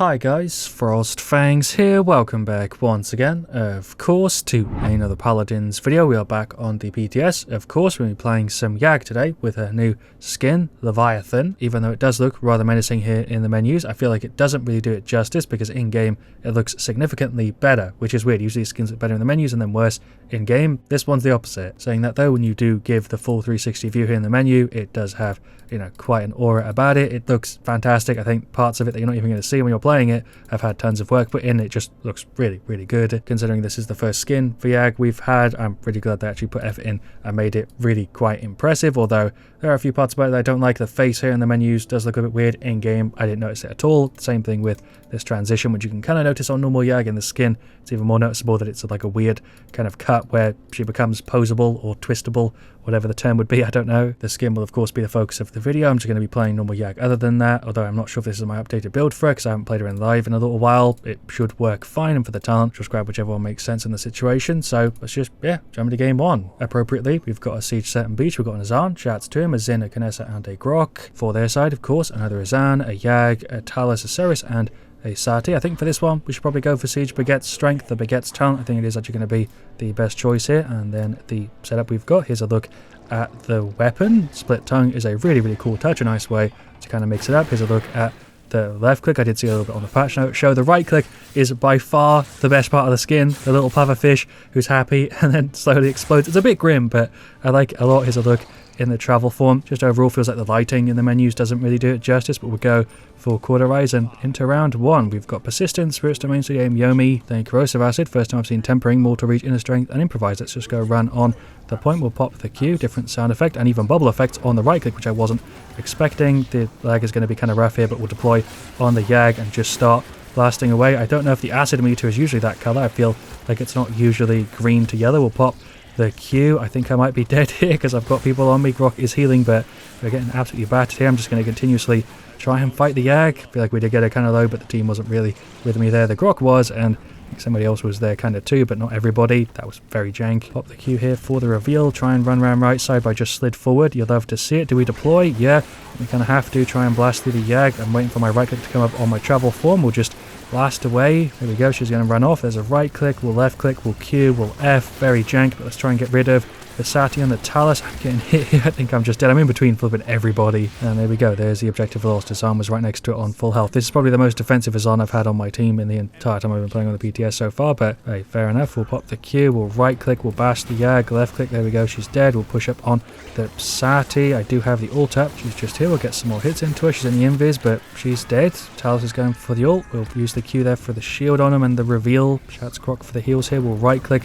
Hi guys, FrostFangs here, welcome back once again, of course, to another Paladins video. We are back on the PTS, of course. We'll be playing some Yag today with a new skin, Leviathan. Even though it does look rather menacing here in the menus, I feel like it doesn't really do it justice because in-game it looks significantly better, which is weird. Usually skins look better in the menus and then worse in-game. This one's the opposite. Saying that though, when you do give the full 360 view here in the menu, it does have, you know, quite an aura about it. It looks fantastic. I think parts of it that you're not even going to see when you're playing it have had tons of work put in. It just looks really, really good. Considering this is the first skin for Yag we've had, I'm pretty glad they actually put effort in and made it really quite impressive, although there are a few parts about it that I don't like. The face here in the menus does look a bit weird. In game, I didn't notice it at all. Same thing with this transition, which you can kind of notice on normal Yag in the skin. It's even more noticeable that it's like a weird kind of cut where she becomes posable or twistable, whatever the term would be, I don't know. The skin will of course be the focus of the video. I'm just going to be playing normal Yag other than that, although I'm not sure if this is my updated build for her because I haven't played her in live in a little while. It should work fine, and for the talent, just grab whichever one makes sense in the situation. So let's just, jump into game one. Appropriately, we've got a Siege set and beach. We've got an Azan, shouts to him, a Zin, a Knessa, and a Grok. For their side, of course, another Azan, a Yag, a Talus, a Ceres, and a Sati. I think for this one, we should probably go for Siege Baguette's strength, the Baguette's talent. I think it is actually going to be the best choice here. And then the setup we've got, here's a look at the weapon. Split tongue is a really, really cool touch, a nice way to kind of mix it up. Here's a look at the left click. I did see a little bit on the patch note show. The right click is by far the best part of the skin. The little pufferfish who's happy and then slowly explodes. It's a bit grim, but I like it a lot. Here's a look in the travel form. Just overall feels like the lighting in the menus doesn't really do it justice, but we'll go for Cauterize and into round one. We've got Persistence, Spirits Domain, so Aim Yomi, then Corrosive Acid. First time I've seen Tempering, Mortal Reach, Inner Strength, and Improvise. Let's just go run on the point. We'll pop the Q, different sound effect, and even bubble effects on the right click, which I wasn't expecting. The lag is going to be kind of rough here, but we'll deploy on the Yag and just start blasting away. I don't know if the acid meter is usually that color. I feel like it's not usually green to yellow. We'll pop the Q. I think I might be dead here because I've got people on me. Grok is healing, but we're getting absolutely battered here. I'm just going to continuously try and fight the Yag. I feel like we did get it kind of low, but the team wasn't really with me there. The Grok was, and I think somebody else was there kind of too, but not everybody. That was very jank. Pop the Q here for the reveal. Try and run around right side by just slid forward. You'll love to see it. Do we deploy? Yeah, we kind of have to try and blast through the Yag. I'm waiting for my right click to come up on my travel form. We'll just blast away. There we go. She's going to run off. There's a right click. We'll left click. We'll Q. We'll F. Very jank, but let's try and get rid of the Sati and the Talus. I'm getting hit here. I think I'm just dead. I'm in between flipping everybody. And there we go. There's the objective lost. Azan was right next to it on full health. This is probably the most defensive Azan I've had on my team in the entire time I've been playing on the PTS so far, but hey, fair enough. We'll pop the Q. We'll right click. We'll bash the Yag. Left click. There we go. She's dead. We'll push up on the Sati. I do have the ult up. She's just here. We'll get some more hits into her. She's in the invis, but she's dead. Talus is going for the ult. We'll use the Q there for the shield on him and the reveal. Shouts Grok for the heals here. We'll right click.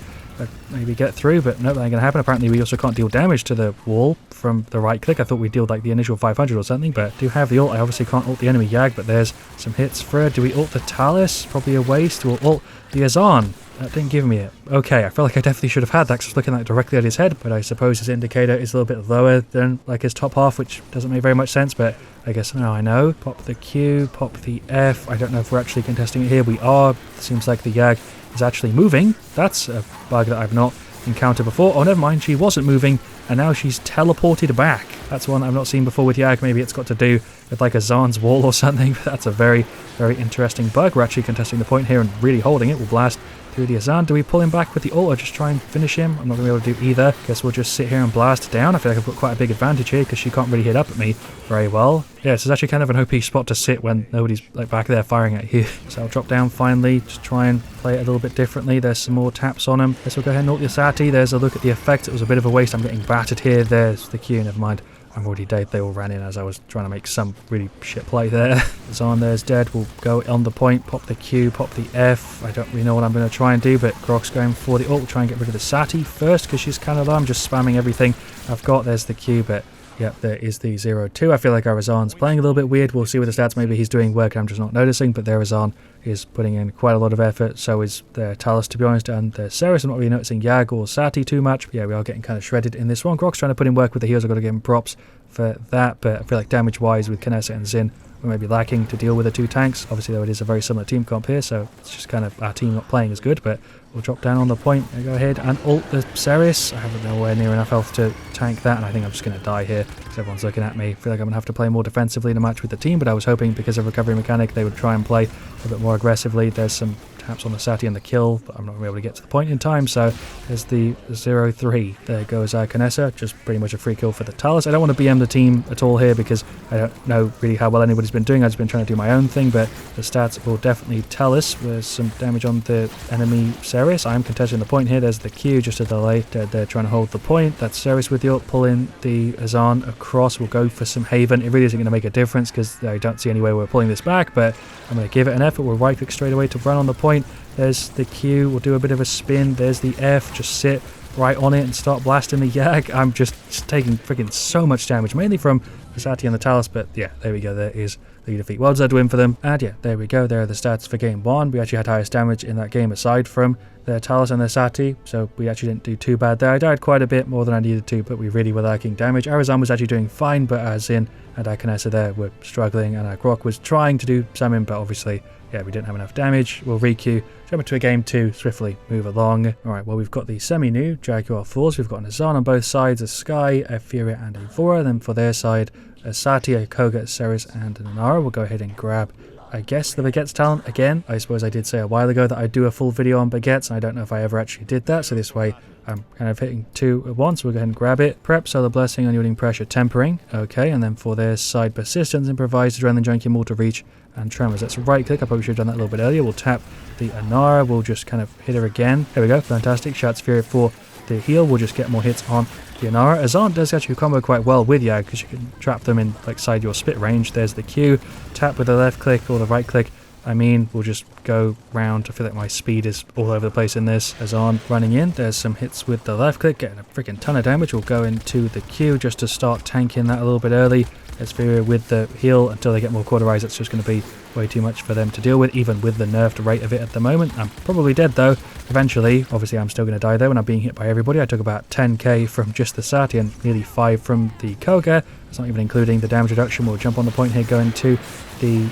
Maybe get through, but no, that ain't gonna happen. Apparently we also can't deal damage to the wall from the right click. I thought we dealt like the initial 500 or something, but do have the ult. I obviously can't ult the enemy Yag, but there's some hits for her. Do we ult the Talus? Probably a waste. We'll ult the Azan. That didn't give me it. Okay, I feel like I definitely should have had that because I was looking like directly at his head, but I suppose his indicator is a little bit lower than like his top half, which doesn't make very much sense, but I guess now I know. Pop the Q, pop the F. I don't know if we're actually contesting it here. We are. It seems like the Yag is actually moving. That's a bug that I've not encountered before. Oh, never mind, she wasn't moving and now she's teleported back. That's one I've not seen before with Yag. Maybe it's got to do with like a Zan's wall or something, but that's a very, very interesting bug. We're actually contesting the point here and really holding it. We'll blast through the Azan. Do we pull him back with the ult or just try and finish him? I'm not going to be able to do either. Guess we'll just sit here and blast down. I feel like I've got quite a big advantage here because she can't really hit up at me very well. Yeah, this is actually kind of an OP spot to sit when nobody's like back there firing at you. So I'll drop down finally, just try and play it a little bit differently. There's some more taps on him. Guess we'll go ahead and ult the Sati. There's a look at the effect. It was a bit of a waste. I'm getting battered here. There's the Q. Never mind. I'm already dead. They all ran in as I was trying to make some really shit play there. Zan there's dead. We'll go on the point, pop the Q, pop the F. I don't really know what I'm going to try and do, but Grok's going for the ult. We'll try and get rid of the Sati first because she's kind of low. I'm just spamming everything I've got. There's the Q, but yep, there is the 0-2. I feel like our Azan's playing a little bit weird. We'll see with the stats. Maybe he's doing work and I'm just not noticing, but their Azan is putting in quite a lot of effort. So is their Talus, to be honest, and their Ceres. I'm not really noticing Yag or Sati too much. But yeah, we are getting kind of shredded in this one. Grok's trying to put in work with the heals. I've got to give him props for that, but I feel like damage-wise with Knessa and Zin, we may be lacking to deal with the 2 tanks. Obviously, though, it is a very similar team comp here, so it's just kind of our team not playing as good, but we'll drop down on the point and go ahead and ult the Ceres. I haven't nowhere near enough health to tank that, and I think I'm just going to die here because everyone's looking at me. I feel like I'm going to have to play more defensively in a match with the team, but I was hoping because of recovery mechanic they would try and play a bit more aggressively. There's some taps on the Sati and the kill, but I'm not going to be able to get to the point in time, so there's the 0-3. There goes Canessa, just pretty much a free kill for the Talus. I don't want to BM the team at all here because I don't know really how well anybody's been doing. I've just been trying to do my own thing, but the stats will definitely tell us. There's some damage on the enemy Ceres. I'm contesting the point here. There's the Q, just a delay. They're trying to hold the point. That's Ceres with the ult, pulling the Azan across. We'll go for some Haven. It really isn't going to make a difference because I don't see any way we're pulling this back, but I'm going to give it an effort. We'll right click straight away to run on the point. There's the Q, we'll do a bit of a spin. There's the F, just sit right on it and start blasting the Yag. I'm just taking freaking so much damage, mainly from the Sati and the Talus, but yeah, there we go, there is the defeat. Well deserved win for them, and yeah, there we go, there are the stats for game 1. We actually had highest damage in that game aside from their Talus and their Sati, so we actually didn't do too bad there. I died quite a bit more than I needed to, but we really were lacking damage. Arazan was actually doing fine, but Azin and Canessa there were struggling, and Grok was trying to do something, but obviously yeah, we didn't have enough damage. We'll re-queue, jump into a game 2, swiftly move along. Alright, well, we've got the semi-new Jaguar 4s. We've got an Azan on both sides, a Sky, a Furia, and a Vora. Then for their side, a Sati, a Koga, a Ceres, and an Inara. We'll go ahead and grab, I guess, the Baguettes talent again. I suppose I did say a while ago that I'd do a full video on Baguettes, and I don't know if I ever actually did that, so this way I'm kind of hitting 2 at once. We'll go ahead and grab it. Prep, Solar Blessing, Unyielding Pressure, Tempering. Okay, and then for their side, Persistence, Improvised, Adrenaline Junkie, Mortal Reach, and Tremors. Let's right click. I probably should have done that a little bit earlier. We'll tap the Inara. We'll just kind of hit her again. There we go. Fantastic. Shots Fury for the heal. We'll just get more hits on the Inara. Azan does actually combo quite well with Yag because you can trap them in like side your spit range. There's the Q. Tap with the left click or the right click. I mean, we'll just go round. I feel like my speed is all over the place in this. Azan running in. There's some hits with the left click, getting a freaking ton of damage. We'll go into the Q just to start tanking that a little bit early. Let's Fury with the heal until they get more cauterized. It's just going to be way too much for them to deal with, even with the nerfed rate of it at the moment. I'm probably dead though. Eventually, obviously I'm still going to die though when I'm being hit by everybody. I took about 10k from just the Sati and nearly 5 from the Koga. It's not even including the damage reduction. We'll jump on the point here, going to the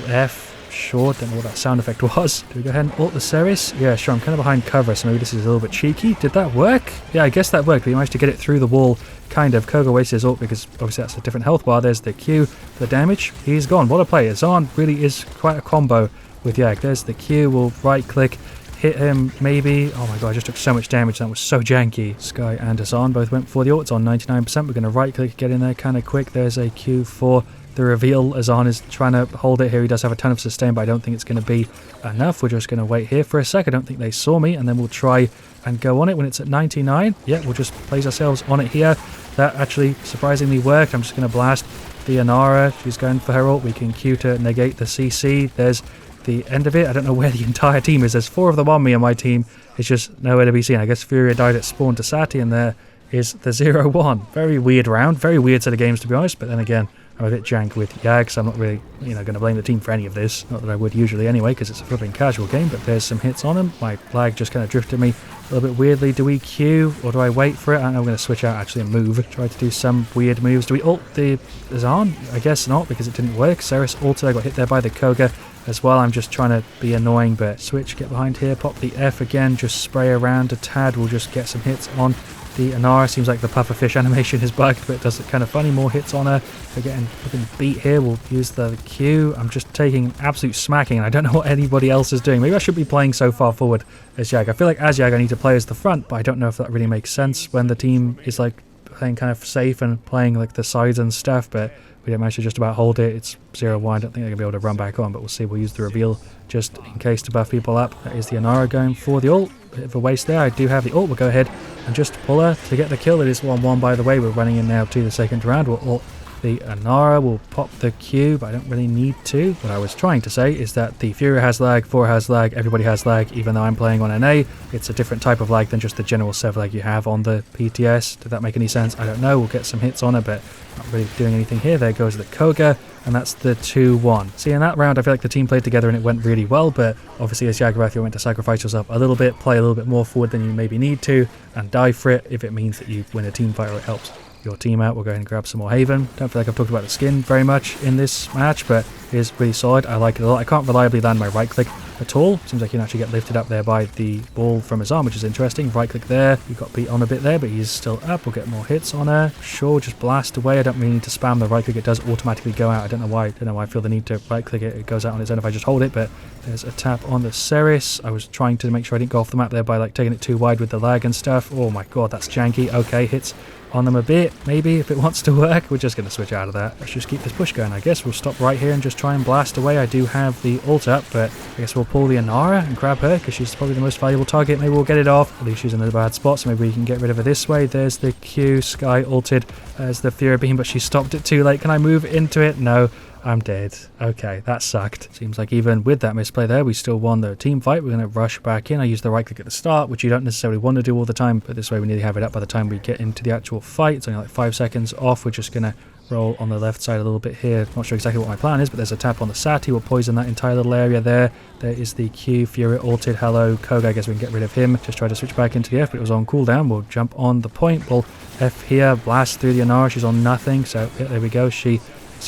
F. Sure, don't know what that sound effect was. Do we go ahead and ult the Ceres? Yeah, sure, I'm kind of behind cover, so maybe this is a little bit cheeky. Did that work? Yeah, I guess that worked, but he managed to get it through the wall, kind of. Koga wasted his ult because obviously that's a different health bar. There's the Q, the damage. He's gone. What a play. Azan really is quite a combo with Yag. There's the Q, we'll right click, hit him maybe. Oh my god, I just took so much damage, that was so janky. Sky and Azan both went for the ult. It's on 99%. We're going to right click, get in there kind of quick. There's a Q for the reveal. Azan is trying to hold it here. He does have a ton of sustain, but I don't think it's going to be enough. We're just going to wait here for a sec. I don't think they saw me, and then we'll try and go on it when it's at 99. Yeah, we'll just place ourselves on it here. That actually surprisingly worked. I'm just going to blast the Inara. She's going for her ult. We can Q to negate the CC. There's the end of it. I don't know where the entire team is. There's 4 of them on me, and my team is just nowhere to be seen. I guess Furia died at spawn to Sati, and there is the 0-1. Very weird round. Very weird set of games, to be honest, but then again, I'm a bit jank with Yag, so I'm not really, going to blame the team for any of this. Not that I would usually anyway, because it's a flipping casual game, but there's some hits on him. My lag just kind of drifted me a little bit weirdly. Do we Q, or do I wait for it? I don't know, I'm going to switch out actually and move. Try to do some weird moves. Do we ult the Azan? I guess not, because it didn't work. Ceres ulted, I got hit there by the Koga as well. I'm just trying to be annoying, but switch, get behind here, pop the F again, just spray around a tad. We'll just get some hits on the Inara. Seems like the pufferfish animation is bugged, but it does it kind of funny. More hits on her. We're getting flipping beat here. We'll use the Q. I'm just taking an absolute smacking, and I don't know what anybody else is doing. Maybe I should be playing so far forward as Yag. I feel like as Yag I need to play as the front, but I don't know if that really makes sense when the team is like playing kind of safe and playing like the sides and stuff, but we don't manage to just about hold it. It's 0-1. I don't think they're going to be able to run back on, but we'll see. We'll use the reveal just in case to buff people up. That is the Inara going for the ult. Bit of a waste there. I do have the ult. We'll go ahead and just pull her to get the kill. It is 1-1 by the way. We're running in now to the second round. We'll ult the Inara. We'll pop the Q, but I don't really need to. What I was trying to say is that the Fury has lag, 4 has lag, everybody has lag, even though I'm playing on NA. It's a different type of lag than just the general server lag you have on the PTS. Did that make any sense? I don't know. We'll get some hits on her, but not really doing anything here. There goes the Koga, and that's the 2-1. See, in that round, I feel like the team played together and it went really well, but obviously as Yagorath, you went to sacrifice yourself a little bit, play a little bit more forward than you maybe need to, and die for it if it means that you win a team fight or it helps. your team out. We'll go ahead and grab some more Haven. Don't feel like I've talked about the skin very much in this match, but it is really solid. I like it a lot. I can't reliably land my right click at all. Seems like you can actually get lifted up there by the ball from his arm, which is interesting. Right click there. He got beat on a bit there, but he's still up. We'll get more hits on her. Sure, just blast away. I don't really need to spam the right click. It does automatically go out. I don't know why. I feel the need to right click it. It goes out on its own if I just hold it, but there's a tap on the Ceres. I was trying to make sure I didn't go off the map there by like taking it too wide with the lag and stuff. Oh my god, that's janky. Okay, hits on them a bit, maybe, if it wants to work. We're just going to switch out of that. Let's just keep this push going, I guess. We'll stop right here and just try and blast away. I do have the ult up, but I guess we'll pull the Inara and grab her, because she's probably the most valuable target. Maybe we'll get it off. At least she's in a bad spot, so maybe we can get rid of her this way. There's the Q. Sky ulted as the Fury Beam, but she stopped it too late. Can I move into it? No. I'm dead. Okay, that sucked. Seems like even with that misplay there, we still won the team fight. We're going to rush back in. I used the right click at the start, which you don't necessarily want to do all the time, but this way we nearly have it up by the time we get into the actual fight. It's only like 5 seconds off. We're just going to roll on the left side a little bit here. Not sure exactly what my plan is, but there's a tap on the Sati. We'll poison that entire little area there. There is the Q. Fury ulted. Hello, Koga. I guess we can get rid of him. Just try to switch back into the F, but it was on cooldown. We'll jump on the point. We'll F here. Blast through the Inara. She's on nothing, so yeah, there we go. She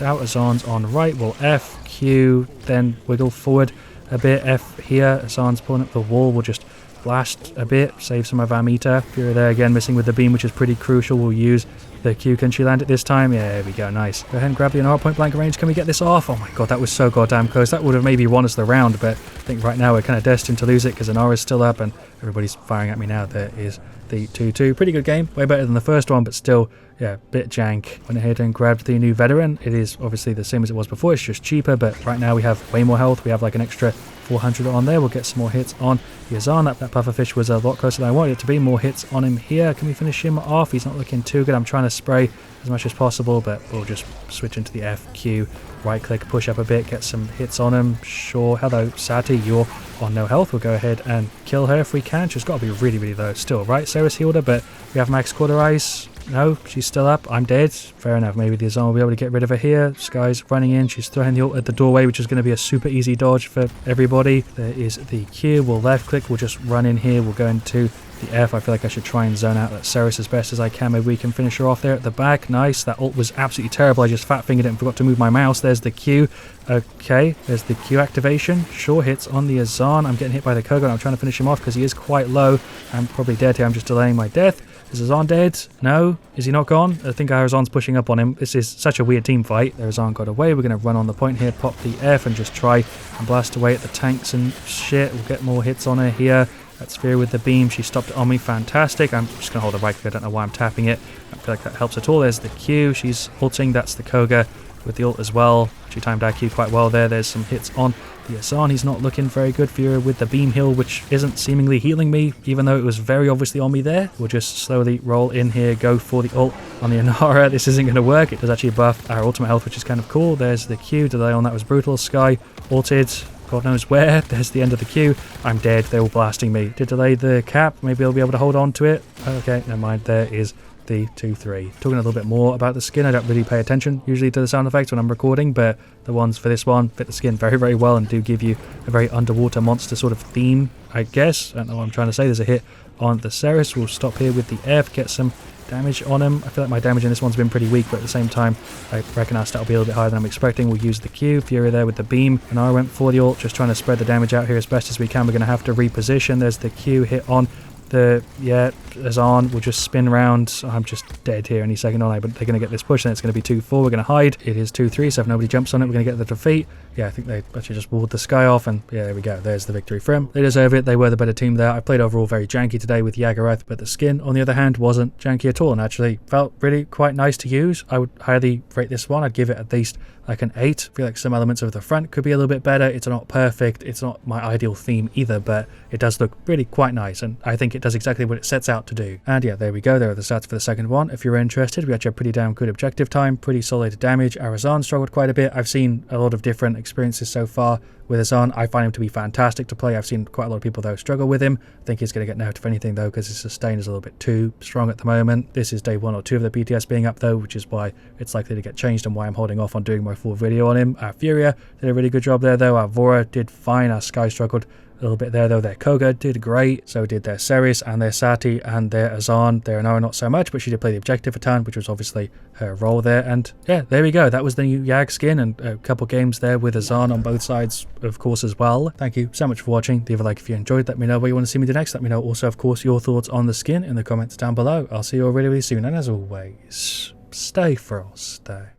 out. Azan's on right. We'll F, Q, then wiggle forward a bit. F here. Azan's pulling up the wall. We'll just blast a bit, save some of our meter. Fury there again, missing with the beam, which is pretty crucial. We'll use the Q. Can she land it this time? Yeah, there we go. Nice. Go ahead and grab the Inara point blank range. Can we get this off? Oh my god, that was so goddamn close. That would have maybe won us the round, but I think right now we're kind of destined to lose it because Inara's still up and everybody's firing at me now. There is the 2-2. Pretty good game. Way better than the first one, but still, yeah, bit jank. Went ahead and grabbed the new veteran. It is obviously the same as it was before. It's just cheaper, but right now we have way more health. We have like an extra 400 on there. We'll get some more hits on Yazan. That pufferfish was a lot closer than I wanted it to be. More hits on him here. Can we finish him off? He's not looking too good. I'm trying to spray as much as possible, but we'll just switch into the FQ. Right click, push up a bit, get some hits on him. Sure. Hello, Sati. You're on no health. We'll go ahead and kill her if we can. She's got to be really, really low still, right? Ceres healed her, but we have max quarter ice. No, she's still up. I'm dead. Fair enough. Maybe the Azan will be able to get rid of her here. Sky's running in. She's throwing the ult at the doorway, which is going to be a super easy dodge for everybody. There is the Q. We'll left click. We'll just run in here. We'll go into the F. I feel like I should try and zone out that Ceres as best as I can. Maybe we can finish her off there at the back. Nice. That ult was absolutely terrible. I just fat fingered it and forgot to move my mouse. There's the Q. Okay. There's the Q activation. Sure hits on the Azan. I'm getting hit by the Koga. I'm trying to finish him off because he is quite low. I'm probably dead here. I'm just delaying my death. Is Azan dead? No? Is he not gone? I think our Azan's pushing up on him. This is such a weird team fight. Their Azan got away. We're going to run on the point here, pop the F and just try and blast away at the tanks and shit. We'll get more hits on her here. That's Fear with the beam. She stopped it on me. Fantastic. I'm just going to hold the right click. I don't know why I'm tapping it. I feel like that helps at all. There's the Q. She's ulting. That's the Koga with the ult as well. She timed our Q quite well there. There's some hits on the Azan. He's not looking very good. Fury with the beam heal, which isn't seemingly healing me, even though it was very obviously on me there. We'll just slowly roll in here, go for the ult on the Inara. This isn't going to work. It does actually buff our ultimate health, which is kind of cool. There's the Q. Delay on that was brutal. Sky ulted. God knows where. There's the end of the Q. I'm dead. They're all blasting me. Did delay the cap. Maybe I'll be able to hold on to it. Okay, never mind. There is the 2-3. Talking a little bit more about the skin. I don't really pay attention usually to the sound effects when I'm recording, but the ones for this one fit the skin very, very well and do give you a very underwater monster sort of theme, I guess. I don't know what I'm trying to say. There's a hit on the Ceres. We'll stop here with the F, get some damage on him. I feel like my damage in this one's been pretty weak, but at the same time, I reckon our stat will be a little bit higher than I'm expecting. We'll use the Q. Fury there with the beam. And I went for the ult, just trying to spread the damage out here as best as we can. We're going to have to reposition. There's the Q hit on the, yeah, Azan will just spin round. I'm just dead here any second, aren't I? But they're going to get this push and it's going to be 2-4. We're going to hide. It is 2-3, so if nobody jumps on it, we're going to get the defeat. Yeah, I think they actually just walled the Sky off, and yeah, there we go. There's the victory for him. They deserve it. They were the better team there. I played overall very janky today with Yagorath, but the skin, on the other hand, wasn't janky at all and actually felt really quite nice to use. I would highly rate this one. I'd give it at least like an 8. I feel like some elements of the front could be a little bit better. It's not perfect. It's not my ideal theme either, but it does look really quite nice, and I think it does exactly what it sets out to do. And yeah, there we go. There are the stats for the second one. If you're interested, we actually have pretty damn good objective time, pretty solid damage. Our Azan struggled quite a bit. I've seen a lot of different experiences so far with Azan. I find him to be fantastic to play. I've seen quite a lot of people though struggle with him. I think he's going to get nerfed if anything though, because his sustain is a little bit too strong at the moment. This is day 1 or 2 of the PTS being up though, which is why it's likely to get changed and why I'm holding off on doing more my full video on him. Our Furia did a really good job there though. Our Vora did fine. Our Sky struggled a little bit there though. Their Koga did great. So did their Ceres and their Sati and their Azan. Their Anara not so much, but she did play the objective a ton, which was obviously her role there. And yeah, there we go. That was the new Yag skin, and a couple games there with Azan on both sides, of course, as well. Thank you so much for watching. Leave a like if you enjoyed. Let me know what you want to see me do next. Let me know also, of course, your thoughts on the skin in the comments down below. I'll see you all really, really soon. And as always, stay frosty.